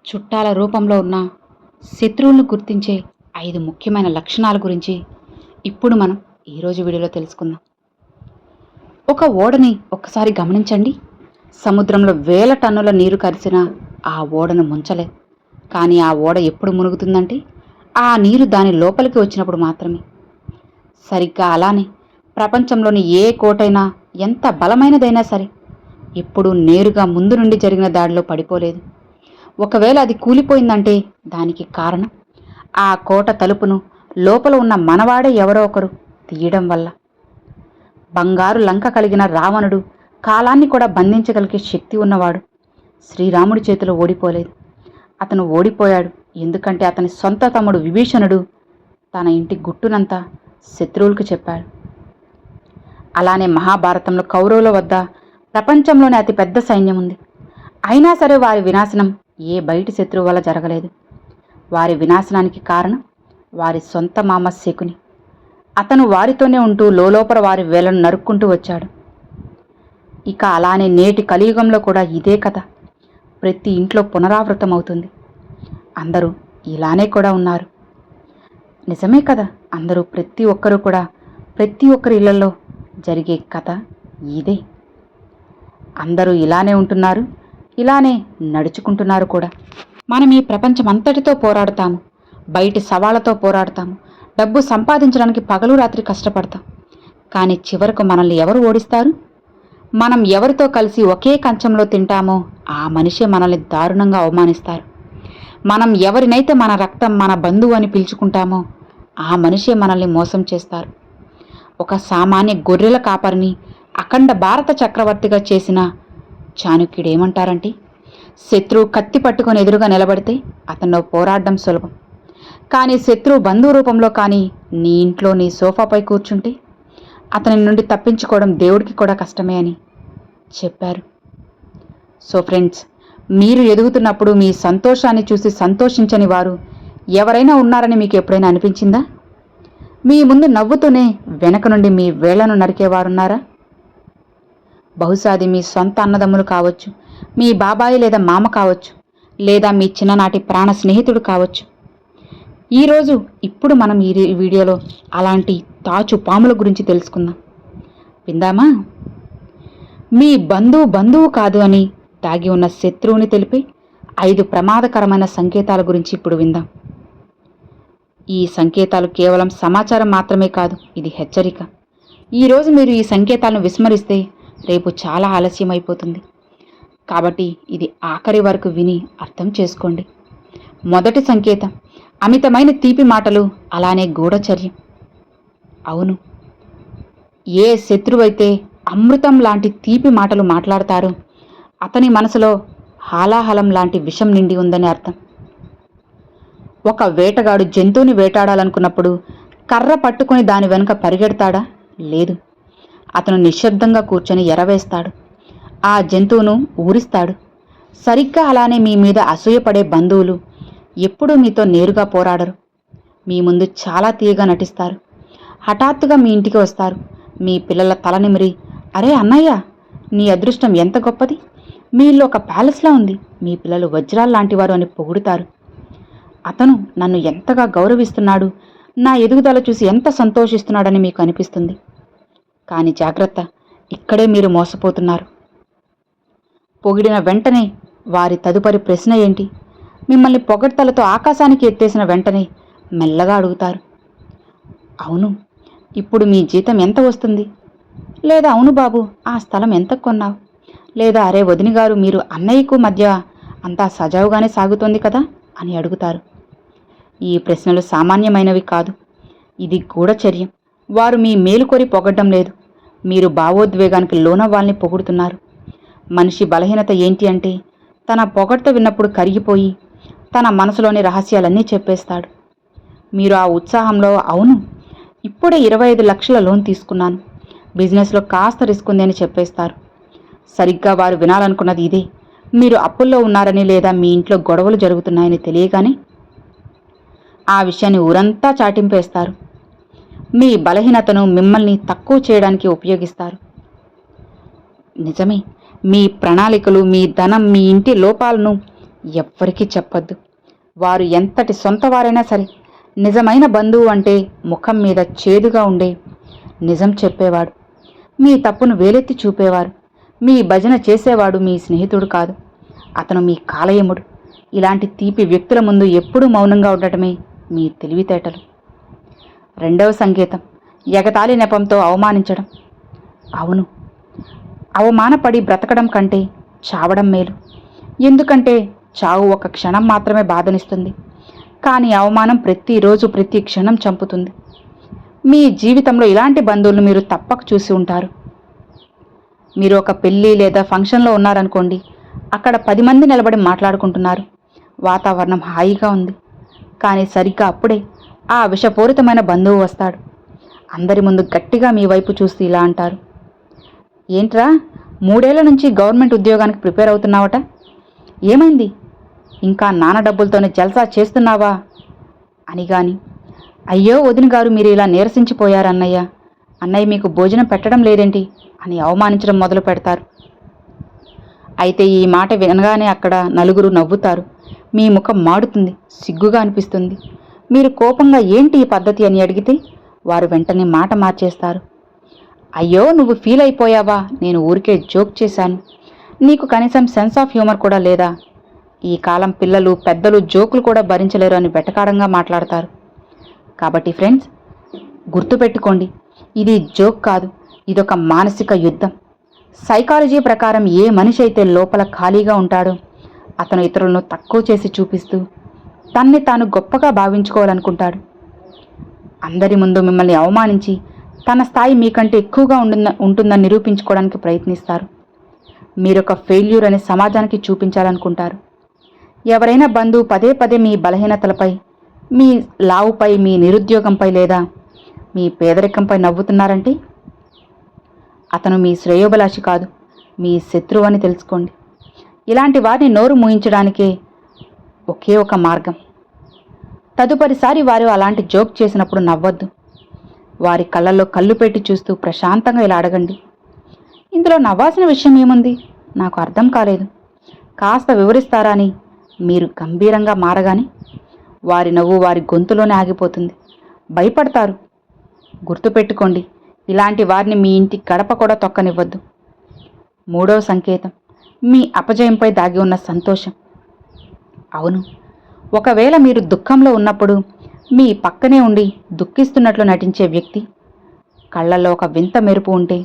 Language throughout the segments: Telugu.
చుట్టాల రూపంలో ఉన్న శత్రువులను గుర్తించే 5 ముఖ్యమైన లక్షణాల గురించి ఇప్పుడు మనం ఈరోజు వీడియోలో తెలుసుకుందాం. ఒక ఓడని ఒక్కసారి గమనించండి. సముద్రంలో వేల టన్నుల నీరు కలిసినా ఆ ఓడను ముంచలేదు. కానీ ఆ ఓడ ఎప్పుడు మునుగుతుందంటే ఆ నీరు దాని లోపలికి వచ్చినప్పుడు మాత్రమే. సరిగ్గా అలానే ప్రపంచంలోని ఏ కోటైనా ఎంత బలమైనదైనా సరే ఎప్పుడూ నేరుగా ముందు నుండి జరిగిన దాడిలో పడిపోలేదు. ఒకవేళ అది కూలిపోయిందంటే దానికి కారణం ఆ కోట తలుపును లోపల ఉన్న మనవాడే ఎవరో ఒకరు తీయడం వల్ల. బంగారు లంక కలిగిన రావణుడు కాలాన్ని కూడా బంధించగలిగే శక్తి ఉన్నవాడు శ్రీరాముడి చేతిలో ఓడిపోలేదు. అతను ఓడిపోయాడు ఎందుకంటే అతని సొంత తమ్ముడు విభీషణుడు తన ఇంటి గుట్టునంతా శత్రువులకు చెప్పాడు. అలానే మహాభారతంలో కౌరవుల వద్ద ప్రపంచంలోనే అతిపెద్ద సైన్యం ఉంది. అయినా సరే వారి వినాశనం ఏ బయటి శత్రువు వల్ల జరగలేదు. వారి వినాశనానికి కారణం వారి సొంత మామ శకుని. అతను వారితోనే ఉంటూ లోలోపల వారి వేలను నరుక్కుంటూ వచ్చాడు. ఇక అలానే నేటి కలియుగంలో కూడా ఇదే కథ ప్రతి ఇంట్లో పునరావృతం అవుతుంది. అందరూ ఇలానే కూడా ఉన్నారు. నిజమే కదా, అందరూ ప్రతి ఒక్కరూ కూడా ప్రతి ఒక్కరి ఇళ్లలో జరిగే కథ ఇదే. అందరూ ఇలానే ఉంటున్నారు, ఇలానే నడుచుకుంటున్నారు కూడా. మనం ఈ ప్రపంచం అంతటితో పోరాడతాము, బయటి సవాళ్లతో పోరాడతాము, డబ్బు సంపాదించడానికి పగలు రాత్రి కష్టపడతాం. కానీ చివరకు మనల్ని ఎవరు ఓడిస్తారు? మనం ఎవరితో కలిసి ఒకే కంచంలో తింటామో ఆ మనిషే మనల్ని దారుణంగా అవమానిస్తారు. మనం ఎవరినైతే మన రక్తం మన బంధువు అని పిలుచుకుంటామో ఆ మనిషే మనల్ని మోసం చేస్తారు. ఒక సామాన్య గొర్రెల కాపరిని అఖండ భారత చక్రవర్తిగా చేసిన చాణక్యుడేమంటారంటే, శత్రువు కత్తి పట్టుకొని ఎదురుగా నిలబడితే అతను పోరాడడం సులభం, కానీ శత్రువు బంధువు రూపంలో కానీ నీ ఇంట్లో నీ సోఫాపై కూర్చుంటే అతని నుండి తప్పించుకోవడం దేవుడికి కూడా కష్టమే అని చెప్పారు. సో ఫ్రెండ్స్, మీరు ఎదుగుతున్నప్పుడు మీ సంతోషాన్ని చూసి సంతోషించని వారు ఎవరైనా ఉన్నారని మీకు ఎప్పుడైనా అనిపించిందా? మీ ముందు నవ్వుతూనే వెనక నుండి మీ వేళ్లను నరికేవారున్నారా? బహుశా అది మీ సొంత అన్నదమ్ములు కావచ్చు, మీ బాబాయి లేదా మామ కావచ్చు, లేదా మీ చిన్ననాటి ప్రాణ స్నేహితుడు కావచ్చు. ఇప్పుడు మనం ఈ వీడియోలో అలాంటి తాచు పాముల గురించి తెలుసుకుందాం. విందామా? మీ బంధువు కాదు అని దాగి ఉన్న శత్రువుని తెలిపే 5 ప్రమాదకరమైన సంకేతాల గురించి ఇప్పుడు విందాం. ఈ సంకేతాలు కేవలం సమాచారం మాత్రమే కాదు, ఇది హెచ్చరిక. ఈరోజు మీరు ఈ సంకేతాలను విస్మరిస్తే రేపు చాలా ఆలస్యం అయిపోతుంది. కాబట్టి ఇది ఆఖరి వరకు విని అర్థం చేసుకోండి. మొదటి సంకేతం అమితమైన తీపి మాటలు, అలానే గూఢచర్యం. అవును, ఏ శత్రువైతే అమృతం లాంటి తీపి మాటలు మాట్లాడతారో అతని మనసులో హాలాహలం లాంటి విషం నిండి ఉందని అర్థం. ఒక వేటగాడు జంతువుని వేటాడాలనుకున్నప్పుడు కర్ర పట్టుకుని దాని వెనుక పరిగెడతాడా? లేదు. అతను నిశ్శబ్దంగా కూర్చొని ఎరవేస్తాడు, ఆ జంతువును ఊరిస్తాడు. సరిగ్గా అలానే మీ మీద అసూయపడే బంధువులు ఎప్పుడూ మీతో నేరుగా పోరాడరు. మీ ముందు చాలా తీయగా నటిస్తారు. హఠాత్తుగా మీ ఇంటికి వస్తారు. మీ పిల్లల తల నిమిరి, అరే అన్నయ్య, నీ అదృష్టం ఎంత గొప్పది, మీ ఇల్లు ఒక ప్యాలెస్లా ఉంది, మీ పిల్లలు వజ్రాలు లాంటివారు అని పొగుడుతారు. అతను నన్ను ఎంతగా గౌరవిస్తున్నాడు, నా ఎదుగుదల చూసి ఎంత సంతోషిస్తున్నాడని మీకు అనిపిస్తుంది. కానీ జాగ్రత్త, ఇక్కడే మీరు మోసపోతున్నారు. పొగిడిన వెంటనే వారి తదుపరి ప్రశ్న ఏంటి? మిమ్మల్ని పొగడ్తలతో ఆకాశానికి ఎత్తేసిన వెంటనే మెల్లగా అడుగుతారు, అవును, ఇప్పుడు మీ జీతం ఎంత వస్తుంది? లేదా అవును బాబు, ఆ స్థలం ఎంత కొన్నావు? లేదా అరే వదిన గారు, మీరు అన్నయ్యకు మధ్య అంతా సజావుగానే సాగుతోంది కదా అని అడుగుతారు. ఈ ప్రశ్నలు సామాన్యమైనవి కాదు, ఇది గూఢచర్యం. వారు మీ మేలు కోరి పొగడ్డం లేదు, మీరు భావోద్వేగానికి లోనవ్వాలని పొగుడుతున్నారు. మనిషి బలహీనత ఏంటి అంటే తన పొగడ్త విన్నప్పుడు కరిగిపోయి తన మనసులోని రహస్యాలన్నీ చెప్పేస్తాడు. మీరు ఆ ఉత్సాహంలో, అవును, ఇప్పుడే 25 లక్షల లోన్ తీసుకున్నాను, బిజినెస్లో కాస్త రిస్క్ ఉంది అని చెప్పేస్తారు. సరిగ్గా వారు వినాలనుకున్నది ఇదే. మీరు అప్పుల్లో ఉన్నారని లేదా మీ ఇంట్లో గొడవలు జరుగుతున్నాయని తెలియగానే ఆ విషయాన్ని ఊరంతా చాటింపేస్తారు. మీ బలహీనతను మిమ్మల్ని తక్కువ చేయడానికి ఉపయోగిస్తారు. నిజమే, మీ ప్రణాళికలు, మీ ధనం, మీ ఇంటి లోపాలను ఎవ్వరికీ చెప్పొద్దు. వారు ఎంతటి సొంత వారైనా సరే, నిజమైన బంధువు అంటే ముఖం మీద చేదుగా ఉండే నిజం చెప్పేవాడు, మీ తప్పును వేలెత్తి చూపేవారు, మీ భజన చేసేవాడు మీ స్నేహితుడు కాదు, అతను మీ కాలయముడు. ఇలాంటి తీపి వ్యక్తుల ముందు ఎప్పుడూ మౌనంగా ఉండటమే మీ తెలివితేటలు. రెండవ సంకేతం, ఎగతాళి నెపంతో అవమానించడం. అవును, అవమానపడి బ్రతకడం కంటే చావడం మేలు. ఎందుకంటే చావు ఒక క్షణం మాత్రమే బాధనిస్తుంది, కానీ అవమానం ప్రతిరోజు ప్రతి క్షణం చంపుతుంది. మీ జీవితంలో ఇలాంటి బంధువులను మీరు తప్పక చూసి ఉంటారు. మీరు ఒక పెళ్ళి లేదా ఫంక్షన్లో ఉన్నారనుకోండి, అక్కడ 10 మంది నిలబడి మాట్లాడుకుంటున్నారు, వాతావరణం హాయిగా ఉంది. కానీ సరిగ్గా అప్పుడే ఆ విషపూరితమైన బంధువు వస్తాడు. అందరి ముందు గట్టిగా మీ వైపు చూస్తూ ఇలా అంటారు, ఏంట్రా 3 ఏళ్ల నుంచి గవర్నమెంట్ ఉద్యోగానికి ప్రిపేర్ అవుతున్నావట, ఏమైంది, ఇంకా నాన్న డబ్బులతోనే జల్సా చేస్తున్నావా అని. గాని అయ్యో వదిన గారు, మీరు ఇలా నీరసించిపోయారన్నయ్య, అన్నయ్య మీకు భోజనం పెట్టడం లేదేంటి అని అవమానించడం మొదలు పెడతారు. అయితే ఈ మాట వినగానే అక్కడ నలుగురు నవ్వుతారు, మీ ముఖం మాడుతుంది, సిగ్గుగా అనిపిస్తుంది. మీరు కోపంగా ఏంటి ఈ పద్ధతి అని అడిగితే వారు వెంటనే మాట మార్చేస్తారు. అయ్యో నువ్వు ఫీల్ అయిపోయావా, నేను ఊరికే జోక్ చేశాను, నీకు కనీసం సెన్స్ ఆఫ్ హ్యూమర్ కూడా లేదా, ఈ కాలం పిల్లలు పెద్దలు జోకులు కూడా భరించలేరు అని వెటకారంగా మాట్లాడతారు. కాబట్టి ఫ్రెండ్స్, గుర్తుపెట్టుకోండి, ఇది జోక్ కాదు, ఇదొక మానసిక యుద్ధం. సైకాలజీ ప్రకారం ఏ మనిషి అయితే లోపల ఖాళీగా ఉంటాడో అతను ఇతరులను తక్కువ చేసి చూపిస్తూ తన్ని తాను గొప్పగా భావించుకోవాలనుకుంటాడు. అందరి ముందు మిమ్మల్ని అవమానించి తన స్థాయి మీకంటే ఎక్కువగా ఉంటుందని నిరూపించుకోవడానికి ప్రయత్నిస్తారు. మీరొక ఫెయిల్యూర్ అని సమాజానికి చూపించాలనుకుంటారు. ఎవరైనా బంధువు పదే పదే మీ బలహీనతలపై, మీ లావుపై, మీ నిరుద్యోగంపై లేదా మీ పేదరికంపై నవ్వుతున్నారంటే అతను మీ శ్రేయోభిలాషి కాదు, మీ శత్రువు అని తెలుసుకోండి. ఇలాంటి వారిని నోరు మూయించడానికే ఒకే ఒక మార్గం. తదుపరిసారి వారు అలాంటి జోక్ చేసినప్పుడు నవ్వొద్దు. వారి కళ్ళల్లో కళ్ళు పెట్టి చూస్తూ ప్రశాంతంగా ఇలా అడగండి, ఇందులో నవ్వాల్సిన విషయం ఏముంది, నాకు అర్థం కాలేదు, కాస్త వివరిస్తారా అని మీరు గంభీరంగా మారగానే వారి నవ్వు వారి గొంతులోనే ఆగిపోతుంది. భయపడతారు. గుర్తుపెట్టుకోండి, ఇలాంటి వారిని మీ ఇంటి గడప కూడా తొక్కనివ్వద్దు. మూడవ సంకేతం, మీ అపజయంపై దాగి ఉన్న సంతోషం. అవును, ఒకవేళ మీరు దుఃఖంలో ఉన్నప్పుడు మీ పక్కనే ఉండి దుఃఖిస్తున్నట్లు నటించే వ్యక్తి కళ్ళల్లో ఒక వింత మెరుపు ఉంటే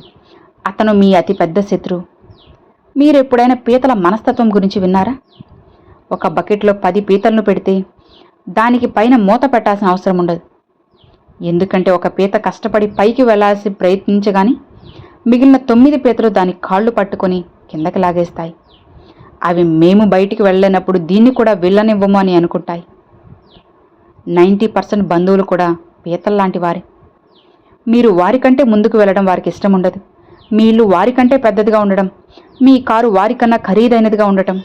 అతను మీ అతిపెద్ద శత్రువు. మీరెప్పుడైనా పీతల మనస్తత్వం గురించి విన్నారా? ఒక బకెట్లో 10 పీతలను పెడితే దానికి పైన మూత పెట్టాల్సిన అవసరం ఉండదు. ఎందుకంటే ఒక పీత కష్టపడి పైకి వెళ్లాల్సి ప్రయత్నించగాని మిగిలిన 9 పీతలు దాని కాళ్ళు పట్టుకొని కిందకి లాగేస్తాయి. అవి మేము బయటికి వెళ్ళలేనప్పుడు దీన్ని కూడా వెళ్ళనివ్వము అని అనుకుంటాయి. 90% బంధువులు కూడా పీతల్లాంటి వారే. మీరు వారికంటే ముందుకు వెళ్ళడం వారికి ఇష్టం ఉండదు. మీ ఇల్లు వారికంటే పెద్దదిగా ఉండడం, మీ కారు వారికన్నా ఖరీదైనదిగా ఉండటం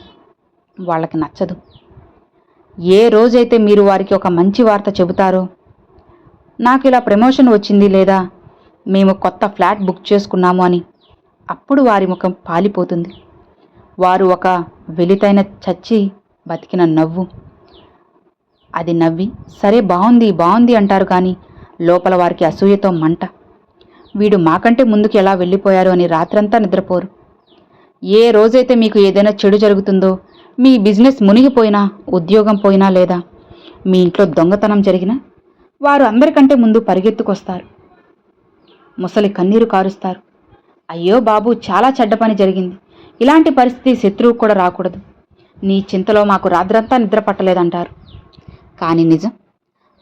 వాళ్ళకి నచ్చదు. ఏ రోజైతే మీరు వారికి ఒక మంచి వార్త చెబుతారో, నాకు ఇలా ప్రమోషన్ వచ్చింది లేదా మేము కొత్త ఫ్లాట్ బుక్ చేసుకున్నాము అని, అప్పుడు వారి ముఖం పాలిపోతుంది. వారు ఒక వెలితైన చచ్చి బతికిన నవ్వు, అది నవ్వి సరే బాగుంది బాగుంది అంటారు, కానీ లోపల వారికి అసూయతో మంట. వీడు మాకంటే ముందుకు ఎలా వెళ్ళిపోయారు అని రాత్రంతా నిద్రపోరు. ఏ రోజైతే మీకు ఏదైనా చెడు జరుగుతుందో, మీ బిజినెస్ మునిగిపోయినా, ఉద్యోగం పోయినా లేదా మీ ఇంట్లో దొంగతనం జరిగినా వారు అందరికంటే ముందు పరిగెత్తుకొస్తారు. ముసలి కన్నీరు కారుస్తారు. అయ్యో బాబు, చాలా చెడ్డ పని జరిగింది, ఇలాంటి పరిస్థితి శత్రువు కూడా రాకూడదు, నీ చింతలో మాకు రాత్రంతా నిద్ర పట్టలేదంటారు. కానీ నిజం,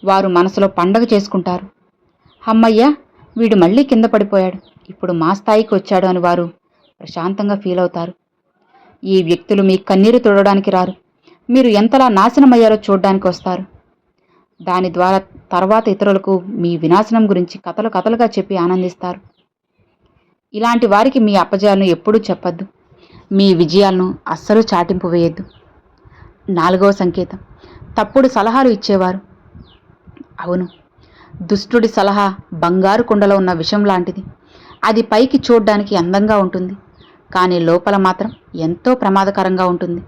వారు మనసులో పండగ చేసుకుంటారు. అమ్మయ్య, వీడు మళ్ళీ కింద పడిపోయాడు, ఇప్పుడు మా స్థాయికి వచ్చాడు అని వారు ప్రశాంతంగా ఫీల్ అవుతారు. ఈ వ్యక్తులు మీ కన్నీరు తుడవడానికి రారు, మీరు ఎంతలా నాశనమయ్యారో చూడ్డానికి వస్తారు. దాని ద్వారా తర్వాత ఇతరులకు మీ వినాశనం గురించి కథలు కథలుగా చెప్పి ఆనందిస్తారు. ఇలాంటి వారికి మీ అపజయాలను ఎప్పుడూ చెప్పద్దు, మీ విజయాలను అస్సలు చాటింపు వేయద్దు. 4వ సంకేతం, తప్పుడు సలహాలు ఇచ్చేవారు. అవును, దుష్టుడి సలహా బంగారు కుండలో ఉన్న విషం లాంటిది. అది పైకి చూడ్డానికి అందంగా ఉంటుంది, కానీ లోపల మాత్రం ఎంతో ప్రమాదకరంగా ఉంటుంది.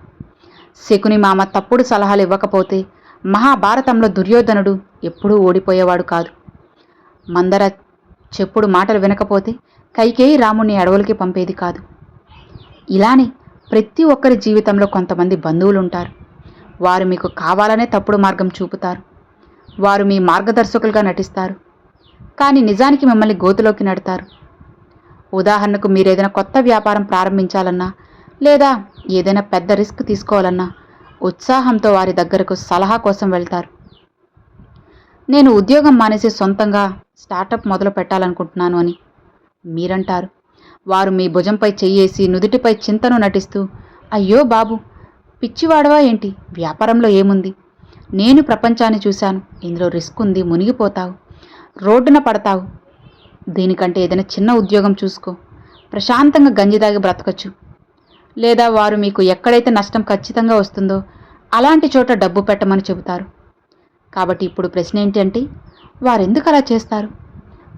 శకుని మామ తప్పుడు సలహాలు ఇవ్వకపోతే మహాభారతంలో దుర్యోధనుడు ఎప్పుడూ ఓడిపోయేవాడు కాదు. మందర చెప్పుడు మాటలు వినకపోతే కైకేయి రాముణ్ణి అడవులకి పంపేది కాదు. ఇలానే ప్రతి ఒక్కరి జీవితంలో కొంతమంది బంధువులుంటారు. వారు మీకు కావాలనే తప్పుడు మార్గం చూపుతారు. వారు మీ మార్గదర్శకులుగా నటిస్తారు, కానీ నిజానికి మిమ్మల్ని గోతులోకి నెడతారు. ఉదాహరణకు మీరేదైనా కొత్త వ్యాపారం ప్రారంభించాలన్నా లేదా ఏదైనా పెద్ద రిస్క్ తీసుకోవాలన్నా ఉత్సాహంతో వారి దగ్గరకు సలహా కోసం వెళ్తారు. నేను ఉద్యోగం మానేసి సొంతంగా స్టార్టప్ మొదలు పెట్టాలనుకుంటున్నాను అని మీరంటారు. వారు మీ భుజంపై చెయ్యేసి నుదుటిపై చింతను నటిస్తూ, అయ్యో బాబు, పిచ్చివాడవా ఏంటి, వ్యాపారంలో ఏముంది, నేను ప్రపంచాన్ని చూశాను, ఇందులో రిస్క్ ఉంది, మునిగిపోతావు, రోడ్డున పడతావు, దీనికంటే ఏదైనా చిన్న ఉద్యోగం చూసుకో, ప్రశాంతంగా గంజిదాగి బ్రతకచ్చు. లేదా వారు మీకు ఎక్కడైతే నష్టం ఖచ్చితంగా వస్తుందో అలాంటి చోట డబ్బు పెట్టమని చెబుతారు. కాబట్టి ఇప్పుడు ప్రశ్న ఏంటంటే, వారెందుకు అలా చేస్తారు?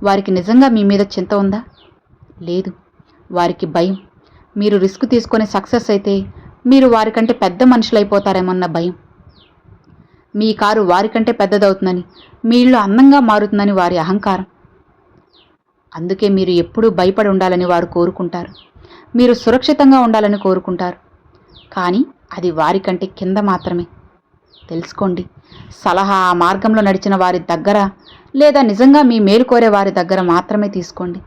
వారికి నిజంగా మీ మీద చింత ఉందా? లేదు, వారికి భయం. మీరు రిస్క్ తీసుకొని సక్సెస్ అయితే మీరు వారికంటే పెద్ద మనుషులైపోతారేమన్న భయం. మీ కారు వారికంటే పెద్దదవుతుందని, మీ ఇల్లు అందంగా మారుతుందని వారి అహంకారం. అందుకే మీరు ఎప్పుడూ భయపడి ఉండాలని వారు కోరుకుంటారు. మీరు సురక్షితంగా ఉండాలని కోరుకుంటారు. కానీ అది వారికంటే కింద మాత్రమే. తెలుసుకోండి, సలహా ఆ మార్గంలో నడిచిన వారి దగ్గర లేదా నిజంగా మీ మేలు కోరే వారి దగ్గర మాత్రమే తీసుకోండి.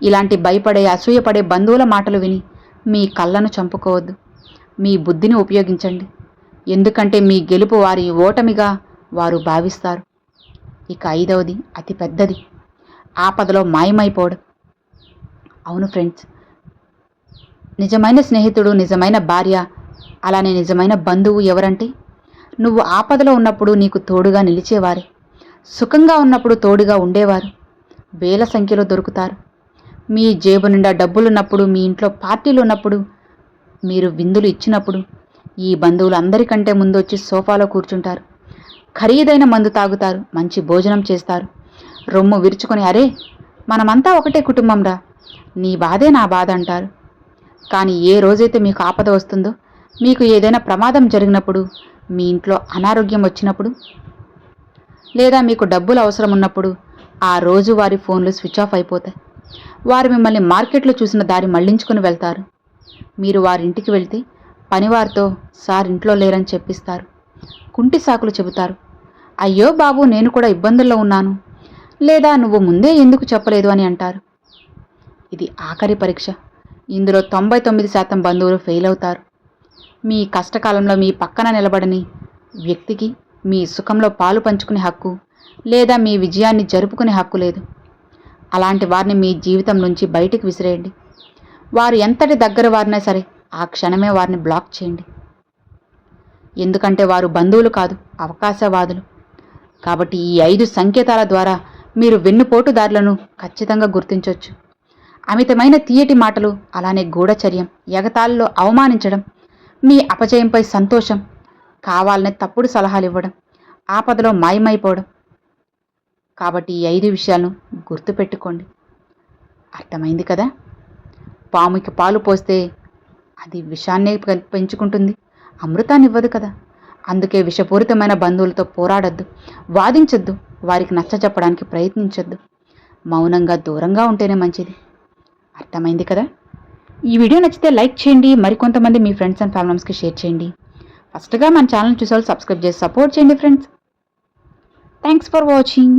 ఇలాంటి భయపడే, అసూయపడే బంధువుల మాటలు విని మీ కళ్ళను చంపుకోవద్దు. మీ బుద్ధిని ఉపయోగించండి. ఎందుకంటే మీ గెలుపు వారి ఓటమిగా వారు భావిస్తారు. ఇక 5వది, అతి పెద్దది, ఆపదలో మాయమైపోవడం. అవును ఫ్రెండ్స్, నిజమైన స్నేహితుడు, నిజమైన భార్య, అలానే నిజమైన బంధువు ఎవరంటే నువ్వు ఆపదలో ఉన్నప్పుడు నీకు తోడుగా నిలిచేవారే. సుఖంగా ఉన్నప్పుడు తోడుగా ఉండేవారు వేల సంఖ్యలో దొరుకుతారు. మీ జేబు నిండా డబ్బులున్నప్పుడు, మీ ఇంట్లో పార్టీలు ఉన్నప్పుడు, మీరు విందులు ఇచ్చినప్పుడు ఈ బంధువులు అందరికంటే ముందు వచ్చి సోఫాలో కూర్చుంటారు. ఖరీదైన మందు తాగుతారు, మంచి భోజనం చేస్తారు, రొమ్ము విరుచుకొని అరే మనమంతా ఒకటే కుటుంబంరా, నీ బాధే నా బాధ అంటారు. కానీ ఏ రోజైతే మీకు ఆపద వస్తుందో, మీకు ఏదైనా ప్రమాదం జరిగినప్పుడు, మీ ఇంట్లో అనారోగ్యం వచ్చినప్పుడు, లేదా మీకు డబ్బులు అవసరం ఉన్నప్పుడు ఆ రోజు వారి ఫోన్లు స్విచ్ ఆఫ్ అయిపోతాయి. వారు మిమ్మల్ని మార్కెట్లో చూసిన దారి మళ్లించుకుని వెళ్తారు. మీరు వారింటికి వెళ్తే పనివారితో సార్ ఇంట్లో లేరని చెప్పిస్తారు. కుంటి సాకులు చెబుతారు. అయ్యో బాబు, నేను కూడా ఇబ్బందుల్లో ఉన్నాను, లేదా నువ్వు ముందే ఎందుకు చెప్పలేదు అని అంటారు. ఇది ఆఖరి పరీక్ష. ఇందులో 99% బంధువులు ఫెయిల్ అవుతారు. మీ కష్టకాలంలో మీ పక్కన నిలబడని వ్యక్తికి మీ సుఖంలో పాలు పంచుకునే హక్కు లేదా మీ విజయాన్ని జరుపుకునే హక్కు లేదు. అలాంటి వారిని మీ జీవితం నుంచి బయటికి విసిరేయండి. వారు ఎంతటి దగ్గర వారినా సరే ఆ క్షణమే వారిని బ్లాక్ చేయండి. ఎందుకంటే వారు బంధువులు కాదు, అవకాశవాదులు. కాబట్టి ఈ 5 సంకేతాల ద్వారా మీరు వెన్నుపోటుదారులను ఖచ్చితంగా గుర్తించవచ్చు. అమితమైన తీయటి మాటలు, అలానే గూఢచర్యం, ఎగతాళిలో అవమానించడం, మీ అపజయంపై సంతోషం, కావాలనే తప్పుడు సలహాలు ఇవ్వడం, ఆపదలో మాయమైపోవడం. కాబట్టి ఈ 5 విషయాలను గుర్తుపెట్టుకోండి. అర్థమైంది కదా? పాముకి పాలు పోస్తే అది విషాన్నే పెంచుకుంటుంది, అమృతాన్ని ఇవ్వదు కదా. అందుకే విషపూరితమైన బంధువులతో పోరాడొద్దు, వాదించొద్దు, వారికి నచ్చజెప్పడానికి ప్రయత్నించొద్దు. మౌనంగా దూరంగా ఉంటేనే మంచిది. అర్థమైంది కదా? ఈ వీడియో నచ్చితే లైక్ చేయండి, మరికొంతమంది మీ ఫ్రెండ్స్ అండ్ ఫ్యామిలీ మెంబర్స్కి షేర్ చేయండి. ఫస్ట్గా మన ఛానల్ చూసే వాళ్ళు సబ్స్క్రైబ్ చేసి సపోర్ట్ చేయండి ఫ్రెండ్స్. Thanks for watching.